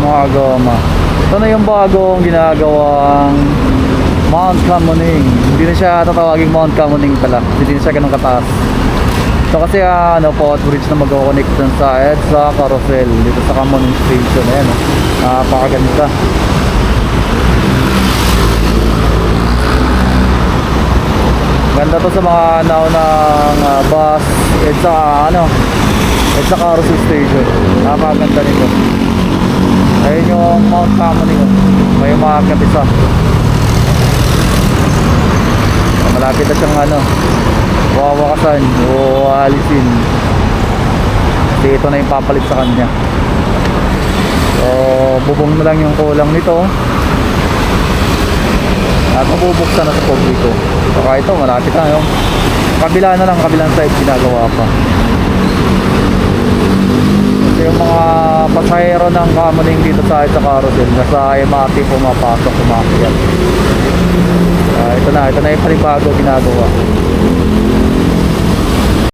mga goma. Ito na yung bagong ginagawang Mount Camoning. Hindi na siya tatawaging Mount Camoning pala, hindi na siya ganun kataas. Ito kasi ano, footbridge na mag-connect dun sa EDSA Carousel dito sa Camoning Station. Ayan, napakaganda. Ganda to sa mga naunang bus EDSA EDSA Carousel Station. Napakaganda nito. Ayun yung Mount Camoning, may umakyat isa. Malapit na siyang wawakasan o alisin. Kasi ito na yung papalit sa kanya. So bubong na lang yung kulang nito at mabubuksan na sa publiko. Saka ito malapit na yung kabila na lang, kabilang side ginagawa pa. Kasi yung mga pasahero ng Camoning dito sa Carousel nasa MRT pumapasok, umakyat. Ito na yung panibago ginagawa.